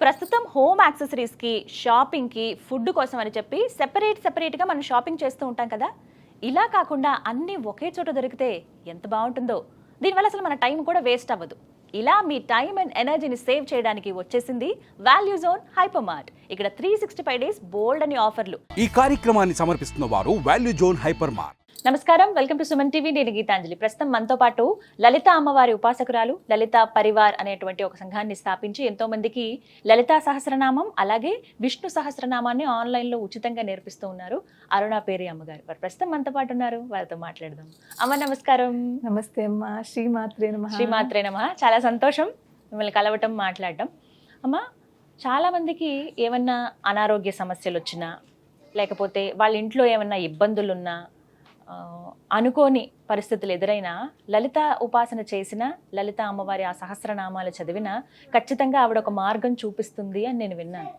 ప్రస్తుతం హోమ్ యాక్సెసరీస్కి, షాపింగ్కి, ఫుడ్ కోసం అని చెప్పి సెపరేట్గా మనం షాపింగ్ చేస్తూ ఉంటాం కదా. ఇలా కాకుండా అన్నీ ఒకే చోట దొరికితే ఎంత బాగుంటుందో. దీనివల్ల అసలు మన టైం కూడా వేస్ట్ అవ్వదు. ఇలా మీ టైం అండ్ ఎనర్జీని సేవ్ చేయడానికి వచ్చేసింది వాల్యూ జోన్ హైపర్ మార్ట్. ఇక్కడ 365 డేస్ బోల్డ్ అని ఆఫర్లు. ఈ కార్యక్రమాన్ని సమర్పిస్తున్న వారు వాల్యూ జోన్ హైపర్ మార్ట్. నమస్కారం, వెల్కమ్ టు సుమన్ టీవీ. నేను గీతాంజలి. ప్రస్తుతం మనతో పాటు లలిత అమ్మవారి ఉపాసకురాలు లలిత పరివార్ అనేటువంటి ఒక సంఘాన్ని స్థాపించి ఎంతో మందికి లలితా సహస్రనామం అలాగే విష్ణు సహస్రనామాన్ని ఆన్లైన్లో ఉచితంగా నేర్పిస్తూ ఉన్నారు అరుణ పేరి అమ్మగారు. వారు ప్రస్తుతం మనతో పాటు ఉన్నారు, వారితో మాట్లాడదాం. అమ్మ నమస్కారం. నమస్తే అమ్మ. శ్రీమాత్రే నమః. శ్రీమాత్రే నమః. చాలా సంతోషం మిమ్మల్ని కలవటం, మాట్లాడటం. అమ్మ, చాలా మందికి ఏమన్నా అనారోగ్య సమస్యలు వచ్చినా, లేకపోతే వాళ్ళ ఇంట్లో ఏమన్నా ఇబ్బందులున్నా, అనుకోని పరిస్థితులు ఎదురైనా లలిత ఉపాసన చేసిన, లలిత అమ్మవారి ఆ సహస్రనామాలు చదివినా ఖచ్చితంగా ఆవిడ ఒక మార్గం చూపిస్తుంది అని నేను విన్నాను.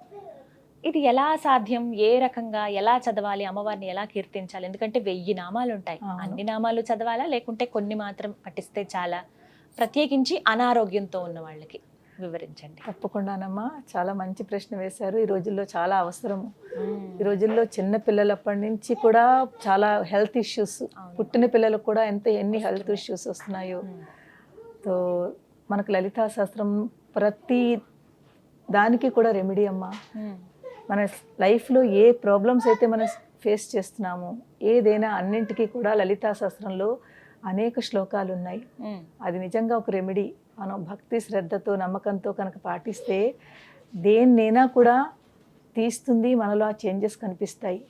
ఇది ఎలా సాధ్యం? ఏ రకంగా ఎలా చదవాలి? అమ్మవారిని ఎలా కీర్తించాలి? ఎందుకంటే 1000 నామాలు ఉంటాయి. అన్ని నామాలు చదవాలా, లేకుంటే కొన్ని మాత్రం పఠిస్తే చాలా? ప్రత్యేకించి అనారోగ్యంతో ఉన్న వాళ్ళకి వివరించండి. తప్పకుండానమ్మా, చాలా మంచి ప్రశ్న వేశారు. ఈ రోజుల్లో చాలా అవసరము. ఈ రోజుల్లో చిన్న పిల్లలప్పటి నుంచి కూడా చాలా హెల్త్ ఇష్యూస్, పుట్టిన పిల్లలకు కూడా ఎన్ని హెల్త్ ఇష్యూస్ వస్తున్నాయో. సో మనకు లలితా శాస్త్రం ప్రతి దానికి కూడా రెమెడీ అమ్మా. మన లైఫ్లో ఏ ప్రాబ్లమ్స్ అయితే మనం ఫేస్ చేస్తున్నామో, ఏదైనా అన్నింటికీ కూడా లలితా శాస్త్రంలో అనేక శ్లోకాలు ఉన్నాయి. అది నిజంగా ఒక రెమెడీ. మనం భక్తి, శ్రద్ధతో, నమ్మకంతో కనుక పాటిస్తే దేన్నైనా కూడా తీస్తుంది, మనలో ఆ చేంజెస్ కనిపిస్తాయి.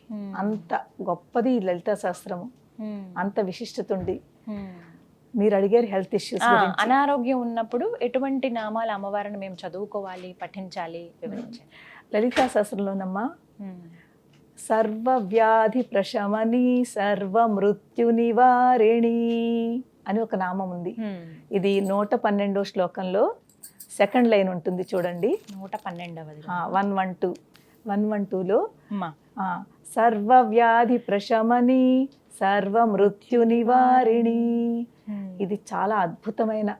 అంత గొప్పది ఈ లలితా శాస్త్రము, అంత విశిష్టత ఉంది. మీరు అడిగారు హెల్త్ ఇష్యూస్. అనారోగ్యం ఉన్నప్పుడు ఎటువంటి నామాలు అమ్మవారిని మేము చదువుకోవాలి, పఠించాలి, వివరించండి. లలితా శాస్త్రంలోనమ్మా సర్వ వ్యాధి ప్రశమని, సర్వ మృత్యు నివారిణి అని ఒక నామం ఉంది. ఇది 112వ శ్లోకంలో సెకండ్ లైన్ ఉంటుంది చూడండి. 112వ 112లో సర్వ వ్యాధి ప్రశమని, సర్వ మృత్యు నివారిణి. ఇది చాలా అద్భుతమైన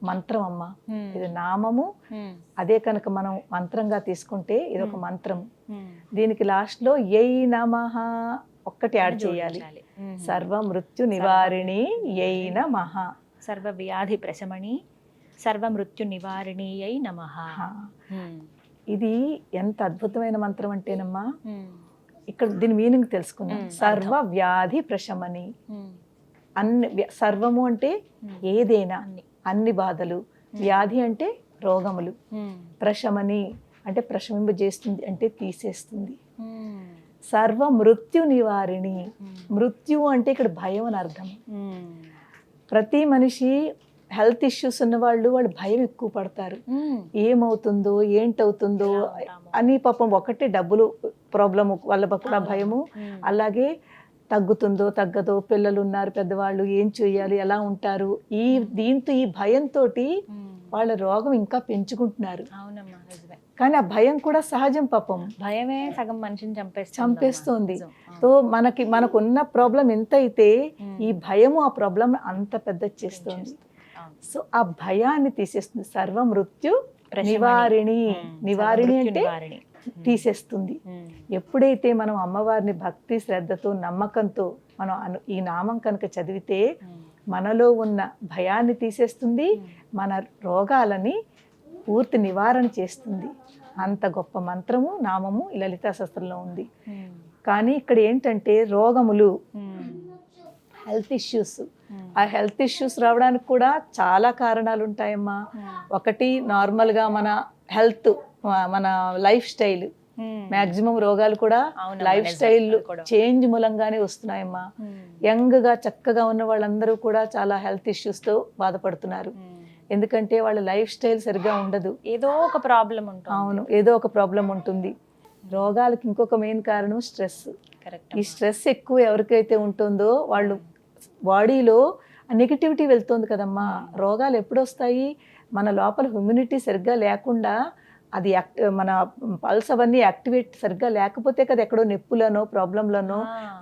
మంత్రం అమ్మ. ఇది నామము. అదే కనుక మనం మంత్రంగా తీసుకుంటే ఇది ఒక మంత్రం. దీనికి లాస్ట్ లో యై నమః ఒక్కటి యాడ్ చేయాలి. సర్వ మృత్యు నివారిణి యై నమః. సర్వ వ్యాధి ప్రశమని, సర్వ మృత్యు నివారిణి యై నమః. ఇది ఎంత అద్భుతమైన మంత్రం అంటేనమ్మా, ఇక్కడ దీని మీనింగ్ తెలుసుకుందాం. సర్వ వ్యాధి ప్రశమని, అన్ని సర్వము అంటే ఏదైనా, అన్ని బాధలు. వ్యాధి అంటే రోగములు. ప్రశమని అంటే ప్రశమింపజేస్తుంది, అంటే తీసేస్తుంది. సర్వ మృత్యు నివారిణి. మృత్యు అంటే ఇక్కడ భయం అని అర్థం. ప్రతి మనిషి హెల్త్ ఇష్యూస్ ఉన్న వాళ్ళు భయం ఎక్కువ పడతారు. ఏమవుతుందో, ఏంటవుతుందో అని. పాపం ఒకటి డబ్బులు ప్రాబ్లము వల్ల కూడా భయము. అలాగే తగ్గుతుందో తగ్గదో, పిల్లలు ఉన్నారు, పెద్దవాళ్ళు ఏం చేయాలి, ఎలా ఉంటారు, దీంతో ఈ భయంతో వాళ్ళ రోగం ఇంకా పెంచుకుంటున్నారు. కానీ ఆ భయం కూడా సహజం. పాపం భయమే సగం మనిషిని చంపేస్తుంది. సో మనకున్న ప్రాబ్లం ఎంత అయితే ఈ భయము ఆ ప్రాబ్లం అంత పెద్ద చేస్తుంది. సో ఆ భయాన్ని తీసేస్తుంది. సర్వ మృత్యు నివారిణి. నివారిణి అంటే తీసేస్తుంది. ఎప్పుడైతే మనం అమ్మవారిని భక్తి, శ్రద్ధతో, నమ్మకంతో మనం ఈ నామం కనుక చదివితే మనలో ఉన్న భయాన్ని తీసేస్తుంది, మన రోగాలని పూర్తి నివారణ చేస్తుంది. అంత గొప్ప మంత్రము, నామము ఈ లలితా శాస్త్రంలో ఉంది. కానీ ఇక్కడ ఏంటంటే రోగములు, హెల్త్ ఇష్యూస్. ఆ హెల్త్ ఇష్యూస్ రావడానికి కూడా చాలా కారణాలు ఉంటాయమ్మా. ఒకటి నార్మల్గా మన హెల్త్, మన లైఫ్ స్టైల్. మ్యాక్సిమం రోగాలు కూడా లైఫ్ స్టైల్ చేంజ్ మూలంగానే వస్తున్నాయమ్మా. యంగ్గా చక్కగా ఉన్న వాళ్ళందరూ కూడా చాలా హెల్త్ ఇష్యూస్తో బాధపడుతున్నారు. ఎందుకంటే వాళ్ళ లైఫ్ స్టైల్ సరిగ్గా ఉండదు. ఏదో ఒక ప్రాబ్లం ఉంటుంది. అవును, ఏదో ఒక ప్రాబ్లం ఉంటుంది. రోగాలకి ఇంకొక మెయిన్ కారణం స్ట్రెస్. ఈ స్ట్రెస్ ఎక్కువ ఎవరికైతే ఉంటుందో వాళ్ళు బాడీలో నెగిటివిటీ వెళ్తుంది కదమ్మా. రోగాలు ఎప్పుడు వస్తాయి? మన లోపల ఇమ్యూనిటీ సరిగ్గా లేకుండా, అది మన పల్స్ అవన్నీ యాక్టివేట్ సరిగ్గా లేకపోతే కదా ఎక్కడో నొప్పులనో, ప్రాబ్లంలనో,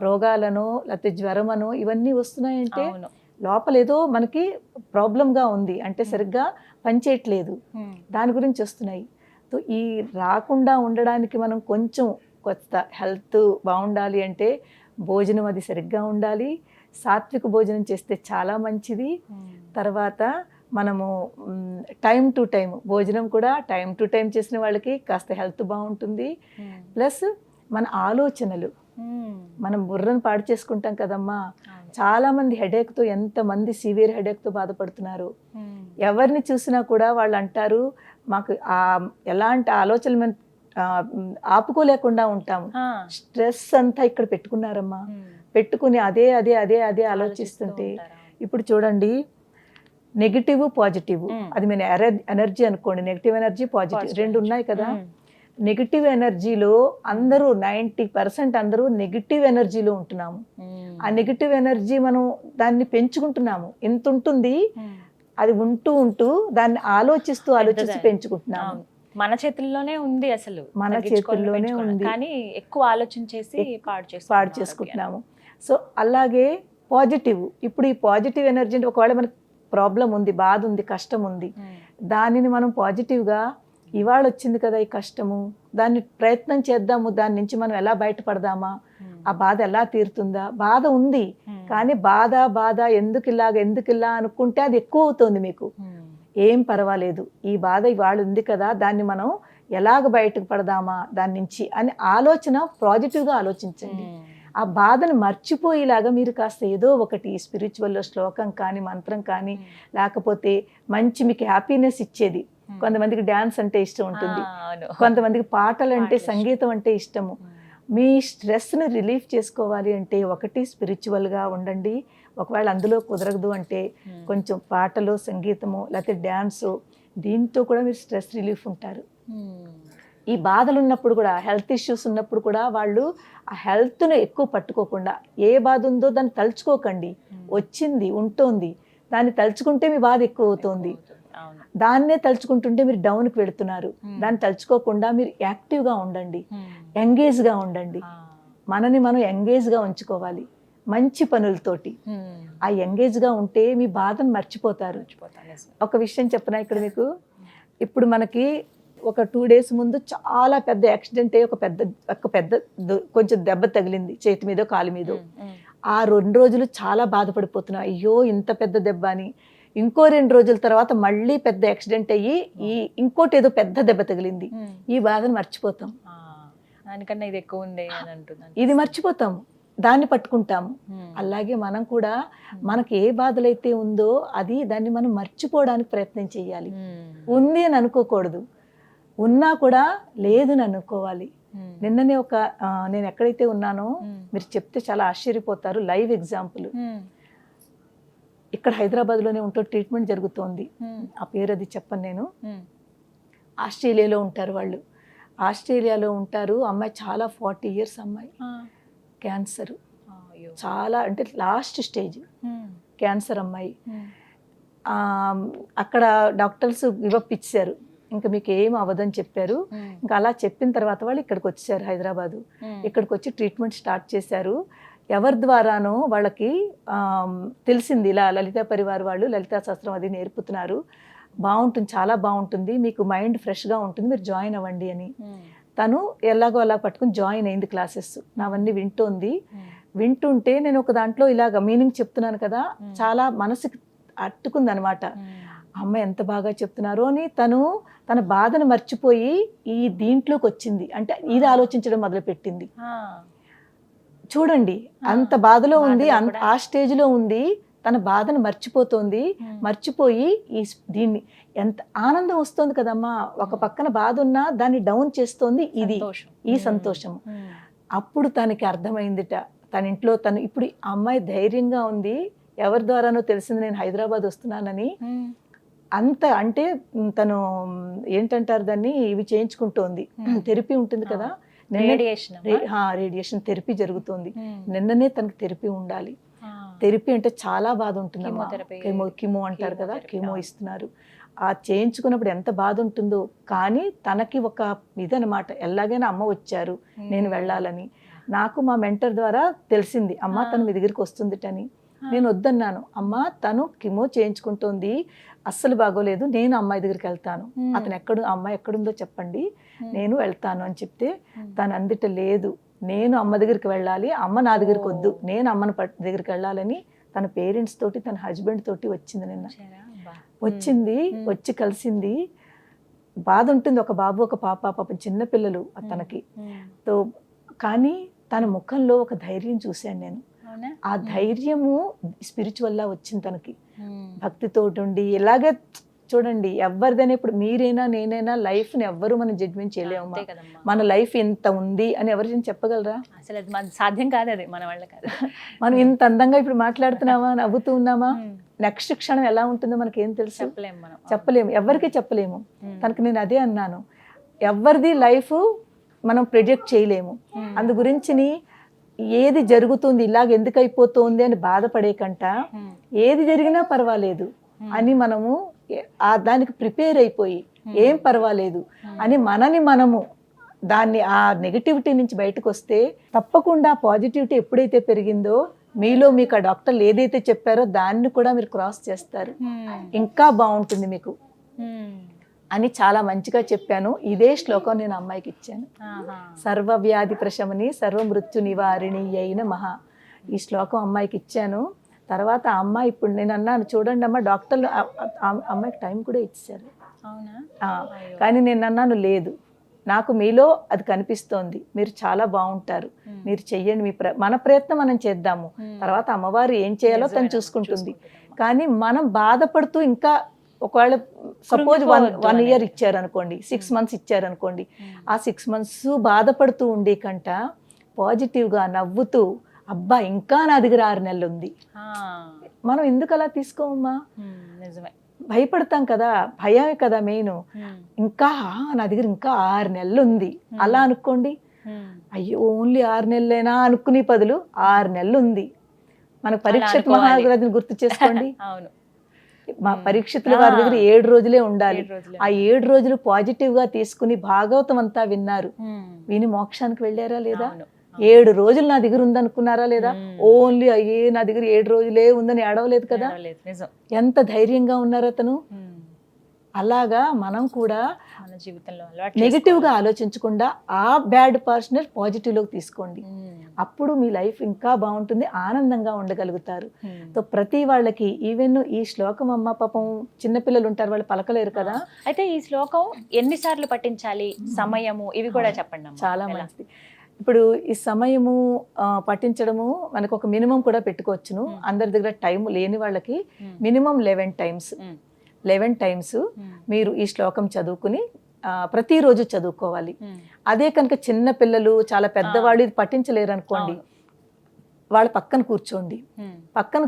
రోగాలనో, లేకపోతే జ్వరమనో ఇవన్నీ వస్తున్నాయంటే లోపల ఏదో మనకి ప్రాబ్లంగా ఉంది, అంటే సరిగ్గా పనిచేయట్లేదు. దాని గురించి వస్తున్నాయి. సో ఈ రాకుండా ఉండడానికి మనం కొంచెం కొత్త హెల్త్ బాగుండాలి అంటే భోజనం అది సరిగ్గా ఉండాలి. సాత్విక భోజనం చేస్తే చాలా మంచిది. తర్వాత మనము టైం టు టైం భోజనం కూడా టైం టు టైం చేసిన వాళ్ళకి కాస్త హెల్త్ బాగుంటుంది. ప్లస్ మన ఆలోచనలు, మనం బుర్రను పాడు చేసుకుంటాం కదమ్మా. చాలా మంది హెడేక్తో, ఎంతమంది సివియర్ హెడేక్తో బాధపడుతున్నారు. ఎవరిని చూసినా కూడా వాళ్ళు అంటారు మాకు ఎలాంటి ఆలోచనలు మేము ఆపుకోలేకుండా ఉంటాము. స్ట్రెస్ అంతా ఇక్కడ పెట్టుకున్నారమ్మా. పెట్టుకుని అదే అదే అదే అదే ఆలోచిస్తుంటే ఇప్పుడు చూడండి, నెగిటివ్ పాజిటివ్, అది మన ఎనర్జీ అనుకోండి. నెగిటివ్ ఎనర్జీ పాజిటివ్ రెండు ఉన్నాయి కదా. నెగిటివ్ ఎనర్జీలో అందరూ 90% అందరూ నెగిటివ్ ఎనర్జీలో ఉంటున్నాము. ఆ నెగిటివ్ ఎనర్జీ మనం దాన్ని పెంచుకుంటున్నాము. ఎంత ఉంటుంది అది ఉంటూ ఉంటూ దాన్ని ఆలోచిస్తూ పెంచుకుంటున్నాము. మన చేతుల్లోనే ఉంది, అసలు మన చేతుల్లోనే ఉంది, కానీ ఎక్కువ ఆలోచించేసి పాడు చేసుకుంటున్నాము. సో అలాగే పాజిటివ్, ఇప్పుడు ఈ పాజిటివ్ ఎనర్జీ అంటే ఒకవేళ మనకి ప్రాబ్లం ఉంది, బాధ ఉంది, కష్టం ఉంది, దానిని మనం పాజిటివ్గా ఇవాళ వచ్చింది కదా ఈ కష్టము, దాన్ని ప్రయత్నం చేద్దాము, దాని నుంచి మనం ఎలా బయటపడదామా, ఆ బాధ ఎలా తీరుతుందా. బాధ ఉంది కానీ బాధ ఎందుకు ఇలా అనుకుంటే అది ఎక్కువ అవుతుంది మీకు. ఏం పర్వాలేదు, ఈ బాధ ఇవాళ ఉంది కదా, దాన్ని మనం ఎలాగ బయటకు పడదామా దాని నుంచి అని ఆలోచన పాజిటివ్గా ఆలోచించండి. ఆ బాధను మర్చిపోయేలాగా మీరు కాస్త ఏదో ఒకటి స్పిరిచువల్లో శ్లోకం కానీ మంత్రం కానీ, లేకపోతే మంచి మీకు హ్యాపీనెస్ ఇచ్చేది. కొంతమందికి డ్యాన్స్ అంటే ఇష్టం ఉంటుంది, కొంతమందికి పాటలు అంటే సంగీతం అంటే ఇష్టము. మీ స్ట్రెస్ని రిలీఫ్ చేసుకోవాలి అంటే ఒకటి స్పిరిచువల్గా ఉండండి. ఒకవేళ అందులో కుదరదు అంటే కొంచెం పాటలు, సంగీతము, లేకపోతే డ్యాన్సు, దీంతో కూడా మీరు స్ట్రెస్ రిలీఫ్ ఉంటారు. ఈ బాధలు ఉన్నప్పుడు కూడా, హెల్త్ ఇష్యూస్ ఉన్నప్పుడు కూడా వాళ్ళు ఆ హెల్త్ను ఎక్కువ పట్టుకోకుండా, ఏ బాధ ఉందో దాన్ని తలుచుకోకండి. వచ్చింది ఉంటోంది, దాన్ని తలుచుకుంటే మీ బాధ ఎక్కువ అవుతుంది. దాన్నే తలుచుకుంటుంటే మీరు డౌన్కి వెళుతున్నారు. దాన్ని తలుచుకోకుండా మీరు యాక్టివ్గా ఉండండి, ఎంగేజ్గా ఉండండి. మనని మనం ఎంగేజ్గా ఉంచుకోవాలి మంచి పనులతోటి. ఆ ఎంగేజ్గా ఉంటే మీ బాధను మర్చిపోతారు. ఒక విషయం చెప్పనా ఇక్కడ మీకు. ఇప్పుడు మనకి ఒక 2 days ముందు చాలా పెద్ద యాక్సిడెంట్ అయ్యి ఒక పెద్ద కొంచెం దెబ్బ తగిలింది చేతి మీదో కాలు మీదో. ఆ 2 రోజులు చాలా బాధపడిపోతున్నాం, అయ్యో ఇంత పెద్ద దెబ్బ అని. ఇంకో 2 రోజుల తర్వాత మళ్ళీ పెద్ద యాక్సిడెంట్ అయ్యి ఇంకోటి ఏదో పెద్ద దెబ్బ తగిలింది. ఈ బాధను మర్చిపోతాం. దానికన్నా ఇది ఎక్కువ ఉంది అని అంటున్నాను. ఇది మర్చిపోతాము, దాన్ని పట్టుకుంటాము. అలాగే మనం కూడా మనకి ఏ బాధలైతే ఉందో దాన్ని మనం మర్చిపోవడానికి ప్రయత్నం చేయాలి. ఉంది అని అనుకోకూడదు, ఉన్నా కూడా లేదని అనుకోవాలి. నిన్ననే నేను ఎక్కడైతే ఉన్నానో మీరు చెప్తే చాలా ఆశ్చర్యపోతారు. లైవ్ ఎగ్జాంపుల్, ఇక్కడ హైదరాబాద్లోనే ఉంటూ ట్రీట్మెంట్ జరుగుతోంది. ఆ పేరు అది చెప్పను నేను. ఆస్ట్రేలియాలో ఉంటారు వాళ్ళు. ఆస్ట్రేలియాలో ఉంటారు. అమ్మాయి చాలా 40 years అమ్మాయి, క్యాన్సర్, చాలా అంటే లాస్ట్ స్టేజ్ క్యాన్సర్ అమ్మాయి. అక్కడ డాక్టర్స్ గివప్ ఇచ్చారు, ఇంకా మీకు ఏం అవ్వదని చెప్పారు. ఇంకా అలా చెప్పిన తర్వాత వాళ్ళు ఇక్కడికి వచ్చారు, హైదరాబాదు. ఇక్కడికి వచ్చి ట్రీట్మెంట్ స్టార్ట్ చేశారు. ఎవరి ద్వారానో వాళ్ళకి తెలిసింది, ఇలా లలితా పరివార్ వాళ్ళు లలితా శాస్త్రం అది నేర్పుతున్నారు, బాగుంటుంది, చాలా బాగుంటుంది, మీకు మైండ్ ఫ్రెష్గా ఉంటుంది, మీరు జాయిన్ అవ్వండి అని. తను ఎలాగో అలా పట్టుకుని జాయిన్ అయింది క్లాసెస్. నావన్నీ వింటుంటే నేను ఒక దాంట్లో ఇలాగ మీనింగ్ చెప్తున్నాను కదా, చాలా మనసుకి అట్టుకుంది అనమాట. అమ్మాయి ఎంత బాగా చెప్తున్నారు అని తన బాధను మర్చిపోయి ఈ దీంట్లోకి వచ్చింది. అంటే ఇది ఆలోచించడం మొదలుపెట్టింది. చూడండి, అంత బాధలో ఉంది, ఆ స్టేజ్లో ఉంది, తన బాధను మర్చిపోతోంది. మర్చిపోయి దీన్ని ఎంత ఆనందం వస్తుంది కదమ్మా. ఒక పక్కన బాధ ఉన్నా దాన్ని డౌన్ చేస్తోంది ఈ సంతోషం. అప్పుడు తనకి అర్థమైందిట, తన ఇంట్లో ఇప్పుడు ఆ అమ్మాయి ధైర్యంగా ఉంది. ఎవరి ద్వారానో తెలిసింది నేను హైదరాబాద్ వస్తున్నానని. అంత అంటే తను ఏంటంటారు దాన్ని, ఇవి చేయించుకుంటోంది, థెరపీ ఉంటుంది కదా, రేడియేషన్ థెరపీ జరుగుతుంది. నిన్ననే తనకి థెరపీ ఉండాలి. థెరపీ అంటే చాలా బాధ ఉంటుంది, కిమో అంటారు కదా, కిమో ఇస్తున్నారు. ఆ చేయించుకున్నప్పుడు ఎంత బాధ ఉంటుందో. కానీ తనకి ఒక ఇదనమాట, ఎలాగైనా అమ్మ వచ్చారు, నేను వెళ్ళాలని. నాకు మా మెంటర్ ద్వారా తెలిసింది, అమ్మ తను మీ దగ్గరికి వస్తుందిటని. నేను వద్దన్నాను, అమ్మ తను కిమో చేయించుకుంటోంది, అస్సలు బాగోలేదు, నేను అమ్మాయి దగ్గరికి వెళ్తాను, అతను ఆ అమ్మాయి ఎక్కడుందో చెప్పండి, నేను వెళ్తాను అని చెప్తే తను అందుట లేదు, నేను అమ్మ దగ్గరికి వెళ్ళాలి, అమ్మ నా దగ్గరికి వద్దు, నేను అమ్మని దగ్గరికి వెళ్ళాలని తన పేరెంట్స్ తోటి తన హస్బెండ్ తోటి వచ్చింది నిన్న. వచ్చింది, వచ్చి కలిసింది. బాధ ఉంటుంది, ఒక బాబు ఒక పాప చిన్న పిల్లలు తనకి. తో కానీ తన ముఖంలో ఒక ధైర్యం చూశాను నేను. ఆ ధైర్యము స్పిరిచువల్లా వచ్చింది తనకి, భక్తితో ఉండి. ఇలాగే చూడండి, ఎవరిదైనా ఇప్పుడు మీరైనా నేనైనా లైఫ్ని ఎవ్వరు మనం జడ్జ్మెంట్ చేయలేము. మన లైఫ్ ఇంత ఉంది అని ఎవరు చెప్పగలరా? అసలు అది మన సాధ్యం కాదు, అది మన వాళ్ళ కాదు. మనం ఇంత అందంగా ఇప్పుడు మాట్లాడుతున్నామా, నవ్వుతూ ఉన్నామా, నెక్స్ట్ క్షణం ఎలా ఉంటుందో మనకేం తెలుసు? చెప్పలేము, ఎవరికి చెప్పలేము. తనకి నేను అదే అన్నాను, ఎవరిది లైఫ్ మనం ప్రిడిక్ట్ చేయలేము. అందు గురించి ఏది జరుగుతుంది, ఇలాగ ఎందుకు అయిపోతుంది అని బాధపడే కంట ఏది జరిగినా పర్వాలేదు అని మనము దానికి ప్రిపేర్ అయిపోయి ఏం పర్వాలేదు అని మనము దాన్ని ఆ నెగటివిటీ నుంచి బయటకు వస్తే తప్పకుండా పాజిటివిటీ ఎప్పుడైతే పెరిగిందో మీలో మీకు ఆ డాక్టర్లు ఏదైతే చెప్పారో దాన్ని కూడా మీరు క్రాస్ చేస్తారు, ఇంకా బాగుంటుంది మీకు అని చాలా మంచిగా చెప్పాను. ఇదే శ్లోకం నేను అమ్మాయికి ఇచ్చాను. సర్వవ్యాధి ప్రశమని సర్వమృత్యు నివారిణి అయిన మహా, ఈ శ్లోకం అమ్మాయికి ఇచ్చాను. తర్వాత అమ్మాయి ఇప్పుడు నేను అన్నాను, చూడండి అమ్మ, డాక్టర్లు అమ్మాయికి టైం కూడా ఇచ్చారు. కానీ నేను అన్నాను, లేదు, నాకు మీలో అది కనిపిస్తోంది, మీరు చాలా బాగుంటారు, మీరు చెయ్యండి, మన ప్రయత్నం మనం చేద్దాము, తర్వాత అమ్మవారు ఏం చేయాలో తను చూసుకుంటుంది. కానీ మనం బాధపడుతూ ఇంకా ఒకవేళ సపోజ్ 1 year ఇచ్చారనుకోండి, 6 months ఇచ్చారనుకోండి, ఆ 6 months బాధపడుతూ ఉండే కంట పాజిటివ్గా నవ్వుతూ, అబ్బా ఇంకా నా దగ్గర 6 నెలలు ఉంది, మనం ఎందుకు అలా తీసుకోమమ్మా? భయపడతాం కదా, భయమే కదా మెయిన్. ఇంకా నా దగ్గర ఇంకా 6 నెలలు ఉంది అలా అనుకోండి. అయ్యో ఓన్లీ 6 నెలలేనా అనుకునే బదులు 6 నెలలు ఉంది. మన పరీక్షిత్ మహారాజుని గుర్తు చేసుకోండి. మా పరీక్షితుల వారి దగ్గర 7 రోజులే ఉండాలి. ఆ 7 రోజులు పాజిటివ్ గా తీసుకుని భాగవతం అంతా విన్నారు, విని మోక్షానికి వెళ్ళారా లేదా? 7 రోజులు నా దగ్గర ఉందనుకున్నారా లేదా? ఓన్లీ అయ్యే నా దగ్గర 7 రోజులే ఉందని ఏడవలేదు కదా. ఎంత ధైర్యంగా ఉన్నారు అతను. అలాగా మనం కూడా మన జీవితంలో నెగిటివ్ గా ఆలోచించకుండా ఆ బ్యాడ్ పర్సన్ పాజిటివ్ లోకి తీసుకోండి, అప్పుడు మీ లైఫ్ ఇంకా బాగుంటుంది, ఆనందంగా ఉండగలుగుతారు. సో ప్రతి వాళ్ళకి ఈవెన్ ఈ శ్లోకం అమ్మ పాపం చిన్నపిల్లలు ఉంటారు, వాళ్ళు పలకలేరు కదా. అయితే ఈ శ్లోకం ఎన్నిసార్లు పఠించాలి, సమయము, ఇవి కూడా చెప్పండి. చాలా మంచిది. ఇప్పుడు ఈ సమయము పఠించడము మనకు ఒక మినిమం కూడా పెట్టుకోవచ్చును. అందరి దగ్గర టైం లేని వాళ్ళకి మినిమం 11 times మీరు ఈ శ్లోకం చదువుకుని ప్రతిరోజు చదువుకోవాలి. అదే కనుక చిన్న పిల్లలు చాలా పెద్దవాళ్ళు ఇది పఠించలేరు అనుకోండి, వాళ్ళ పక్కన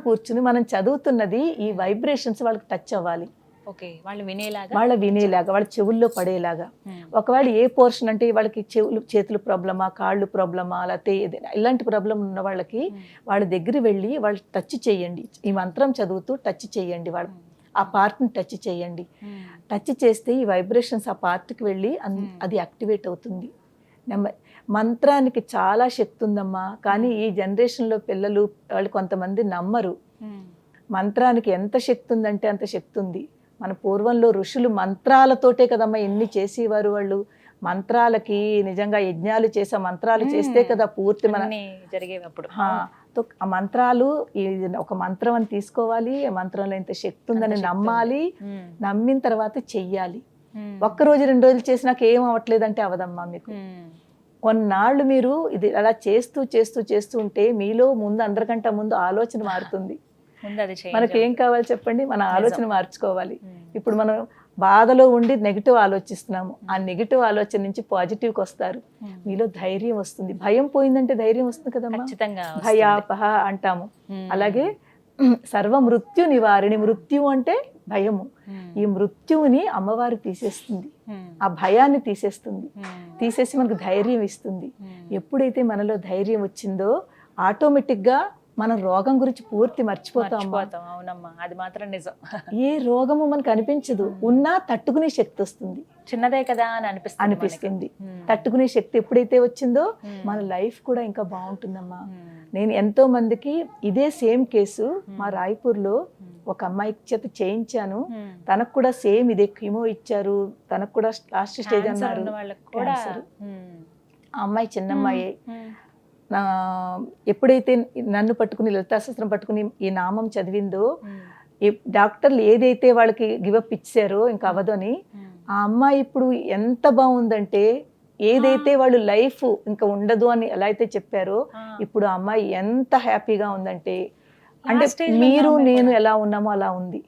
కూర్చుని మనం చదువుతున్నది ఈ వైబ్రేషన్స్ వాళ్ళకి టచ్ అవ్వాలి, వాళ్ళ వినేలాగా, వాళ్ళ చెవుల్లో పడేలాగా. ఒకవేళ ఏ పోర్షన్ అంటే వాళ్ళకి చేతులు ప్రాబ్లమా, కాళ్ళు ప్రాబ్లమా, లేకపోతే ఇలాంటి ప్రాబ్లం ఉన్న వాళ్ళకి వాళ్ళ దగ్గర వెళ్ళి వాళ్ళు టచ్ చేయండి, ఈ మంత్రం చదువుతూ టచ్ చేయండి, వాళ్ళ ఆ పార్ట్ని టచ్ చేయండి. టచ్ చేస్తే ఈ వైబ్రేషన్స్ ఆ పార్ట్కి వెళ్ళి అది యాక్టివేట్ అవుతుంది. మంత్రానికి చాలా శక్తి ఉందమ్మా, కానీ ఈ జనరేషన్లో పిల్లలు వాళ్ళు కొంతమంది నమ్మరు. మంత్రానికి ఎంత శక్తి ఉందంటే అంత శక్తి ఉంది. మన పూర్వంలో ఋషులు మంత్రాలతోటే కదమ్మా ఎన్ని చేసేవారు. వాళ్ళు మంత్రాలకి నిజంగా యజ్ఞాలు చేసే మంత్రాలు చేస్తే కదా పూర్తి మన జరిగేటప్పుడు. ఆ మంత్రాలు ఒక మంత్రం అని తీసుకోవాలి, ఆ మంత్రంలో ఇంత శక్తి ఉందని నమ్మాలి, నమ్మిన తర్వాత చెయ్యాలి. 1 రోజు 2 రోజులు చేసినాక ఏం అవ్వట్లేదు అంటే అవదమ్మా మీకు. కొన్నాళ్ళు మీరు ఇది అలా చేస్తూ ఉంటే మీలో ముందు అందరికంటే ముందు ఆలోచన మారుతుంది. మనకి ఏం కావాలి చెప్పండి, మన ఆలోచన మార్చుకోవాలి. ఇప్పుడు మనం బాధలో ఉండి నెగిటివ్ ఆలోచిస్తున్నాము, ఆ నెగిటివ్ ఆలోచన నుంచి పాజిటివ్కి వస్తారు, మీలో ధైర్యం వస్తుంది. భయం పోయిందంటే ధైర్యం వస్తుంది కదమ్మా, భయాపహ అంటాము. అలాగే సర్వ మృత్యు నివారిణి, మృత్యు అంటే భయము, ఈ మృత్యువుని అమ్మవారు తీసేస్తుంది, ఆ భయాన్ని తీసేసి మనకు ధైర్యం ఇస్తుంది. ఎప్పుడైతే మనలో ధైర్యం వచ్చిందో ఆటోమేటిక్గా మనం రోగం గురించి పూర్తి మర్చిపోతాం. అవునమ్మా, అది మాత్రం నిజం. ఏ రోగము మనకు అనిపించదు, ఉన్నా తట్టుకునే శక్తి వస్తుంది. చిన్నదే కదా అని అనిపిస్తుంది. తట్టుకునే శక్తి ఎప్పుడైతే వచ్చిందో మన లైఫ్ కూడా ఇంకా బాగుంటుందమ్మా. నేను ఎంతో మందికి ఇదే సేమ్ కేసు మా రాయ్పూర్లో ఒక అమ్మాయి చేత చేయించాను, తనకు కూడా సేమ్ ఇదే కీమో ఇచ్చారు, తనకు కూడా లాస్ట్ స్టేజ్ అన్నారు. Cancer. ఆ అమ్మాయి చిన్న అమ్మాయి. ఎప్పుడైతే నన్ను పట్టుకుని లలితా శాస్త్రం పట్టుకుని ఈ నామం చదివిందో, ఈ డాక్టర్లు ఏదైతే వాళ్ళకి గివప్ ఇచ్చారో ఇంకా అవ్వదని, ఆ అమ్మాయి ఇప్పుడు ఎంత బాగుందంటే, ఏదైతే వాళ్ళు లైఫ్ ఇంకా ఉండదు అని ఎలా అయితే చెప్పారో ఇప్పుడు ఆ అమ్మాయి ఎంత హ్యాపీగా ఉందంటే, అంటే మీరు నేను ఎలా ఉన్నామో అలా ఉంది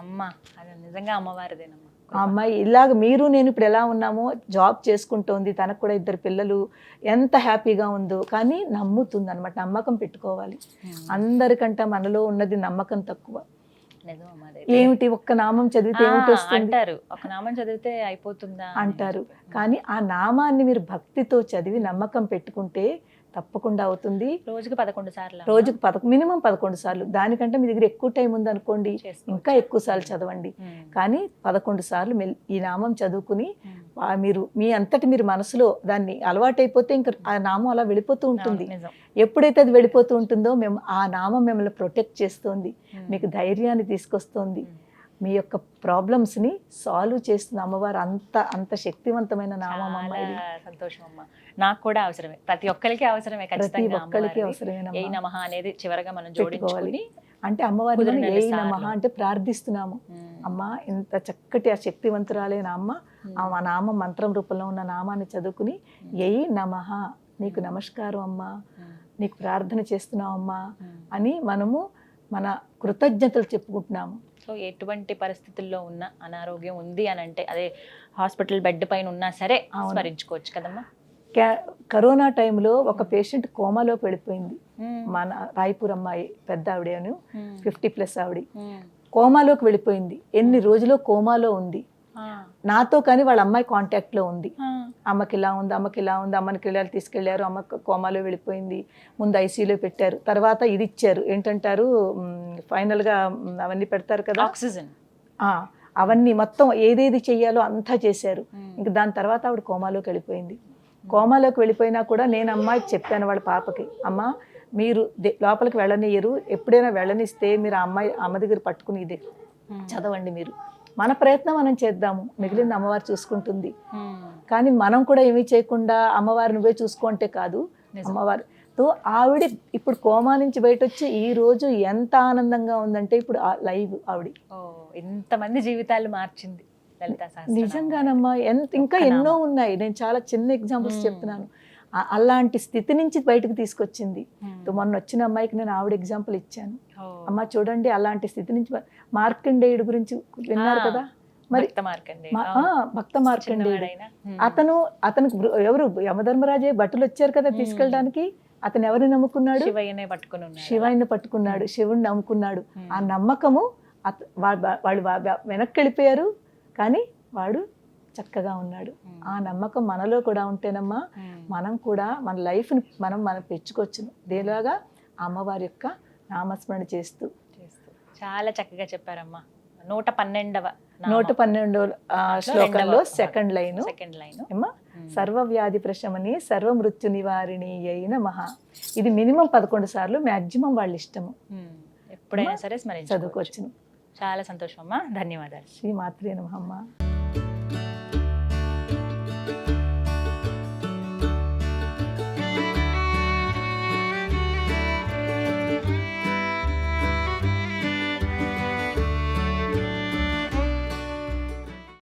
అమ్మ. అది నిజంగా అమ్మవారిదేనమ్మా. ఆ అమ్మాయి ఇలాగ మీరు నేను ఇప్పుడు ఎలా ఉన్నామో జాబ్ చేసుకుంటోంది, తనకు కూడా 2 పిల్లలు, ఎంత హ్యాపీగా ఉందో. కానీ నమ్ముతుంది అనమాట, నమ్మకం పెట్టుకోవాలి. అందరికంటే మనలో ఉన్నది నమ్మకం తక్కువ. ఏమిటి ఒక్క నామం చదివితే ఏమిటి వస్తుంది అంటారు, ఒక నామం చదివితే అయిపోతుందా అంటారు. కానీ ఆ నామాన్ని మీరు భక్తితో చదివి నమ్మకం పెట్టుకుంటే తప్పకుండా అవుతుంది. రోజుకి 11 సార్లు, రోజుకి మినిమం 11 సార్లు. దానికంటే మీ దగ్గర ఎక్కువ టైం ఉంది అనుకోండి, ఇంకా ఎక్కువ సార్లు చదవండి. కానీ 11 సార్లు ఈ నామం చదువుకుని మీరు మీ అంతటి మీరు మనసులో దాన్ని అలవాటైపోతే ఇంకా ఆ నామం అలా వెళ్ళిపోతూ ఉంటుంది. ఎప్పుడైతే అది వెళ్ళిపోతూ ఉంటుందో ఆ నామం మిమ్మల్ని ప్రొటెక్ట్ చేస్తుంది, మీకు ధైర్యాన్ని తీసుకొస్తుంది, మీ యొక్క ప్రాబ్లమ్స్ ని సాల్వ్ చేస్తుంది అమ్మవారు. అంత శక్తివంతమైన నామం అమ్మ. సంతోషం అమ్మ, నాకు కూడా అవసరమే, ప్రతి ఒక్కరికి అవసరమే, ప్రతి ఒక్కరికి అవసరమే. ఏ నమః అనేది చివరగా మనం జోడించుకోవాలి. అంటే అమ్మవారిని ఏ నమః అంటే ప్రార్థిస్తున్నాము. అమ్మ ఇంత చక్కటి ఆ శక్తివంతురాలైన అమ్మ, ఆ నామం మంత్రం రూపంలో ఉన్న నామాన్ని చదువుకుని ఏ నమః, నీకు నమస్కారం అమ్మా, నీకు ప్రార్థన చేస్తున్నాం అమ్మా అని మనము మన కృతజ్ఞతలు చెప్పుకుంటున్నాము. సో ఎటువంటి పరిస్థితుల్లో ఉన్న అనారోగ్యం ఉంది అని అంటే, అదే హాస్పిటల్ బెడ్ పైన ఉన్నా సరే స్మరించుకోవచ్చు కదమ్మా. కరోనా టైంలో ఒక పేషెంట్ కోమాలోకి వెళ్ళిపోయింది, మన రాయపూర్ అమ్మాయి, పెద్ద ఆవిడను 50+ ఆవిడ కోమాలోకి వెళ్ళిపోయింది. ఎన్ని రోజులు కోమాలో ఉంది. నాతో కానీ వాళ్ళ అమ్మాయి కాంటాక్ట్ లో ఉంది. అమ్మకి ఇలా ఉంది, అమ్మకి ఇలా ఉంది, అమ్మకి ఇలా తీసుకెళ్లారు, అమ్మ కోమాలో వెళ్ళిపోయింది. ముందు ఐసీయూలో పెట్టారు, తర్వాత ఇది ఇచ్చారు, ఏంటంటారు ఫైనల్ గా అవన్నీ పెడతారు కదా, ఆక్సిజన్. అవన్నీ మొత్తం ఏదేది చెయ్యాలో అంతా చేశారు. ఇంకా దాని తర్వాత ఆవిడ కోమాలోకి వెళ్ళిపోయింది. కోమాలోకి వెళ్ళిపోయినా కూడా నేను అమ్మాయికి చెప్పాను, వాళ్ళ పాపకి, అమ్మ మీరు లోపలికి వెళ్ళనియరు, ఎప్పుడైనా వెళ్ళనిస్తే మీరు అమ్మ దగ్గర పట్టుకుని ఇదే చదవండి, మీరు మన ప్రయత్నం మనం చేద్దాము, మిగిలింది అమ్మవారు చూసుకుంటుంది. కానీ మనం కూడా ఏమీ చేయకుండా అమ్మవారు నువ్వే చూసుకుంటే కాదు. అమ్మవారితో ఆవిడ ఇప్పుడు కోమా నుంచి బయట వచ్చి ఈ రోజు ఎంత ఆనందంగా ఉందంటే, ఇప్పుడు లైవ్ ఆవిడ ఎంతమంది జీవితాలు మార్చింది లలితా సహస్రనామం. నిజంగానమ్మా, ఇంకా ఎన్నో ఉన్నాయి. నేను చాలా చిన్న ఎగ్జాంపుల్స్ చెప్తున్నాను. అలాంటి స్థితి నుంచి బయటకు తీసుకొచ్చింది. మొన్న వచ్చిన అమ్మాయికి నేను ఆవిడ ఎగ్జాంపుల్ ఇచ్చాను. అమ్మ చూడండి, అలాంటి స్థితి నుంచి. మార్కండేయుడు గురించి విన్నారు కదా మరి, భక్త మార్కండేయుడు. అతనికి ఎవరు యమధర్మరాజే భటులు వచ్చారు కదా తీసుకెళ్ళడానికి. అతను ఎవరిని నమ్ముకున్నాడు? శివయ్యని పట్టుకున్నాడు, శివుని నమ్ముకున్నాడు. ఆ నమ్మకము వాళ్ళు వెనక్కి వెళ్ళిపోయారు, కానీ వాడు చక్కగా ఉన్నాడు. ఆ నమ్మకం మనలో కూడా ఉంటేనమ్మా మనం కూడా మన లైఫ్ని మనం పెంచుకోవచ్చును. దేలాగా అమ్మవారి యొక్క నామస్మరణ చేస్తూ. చాలా చక్కగా చెప్పారమ్మా. 112వ శ్లోకంలో సెకండ్ లైన్ ఏమా, సర్వవ్యాధి ప్రశమని సర్వమృత్యు నివారిణి అయిన మహా. ఇది మినిమం 11 సార్లు, మాక్సిమం వాళ్ళ ఇష్టము, ఎప్పుడైనా సరే చదువుకోవచ్చు. చదువుకోవచ్చును. చాలా సంతోషం అమ్మా, ధన్యవాదాలు. శ్రీ మాత్రే నమః అమ్మా.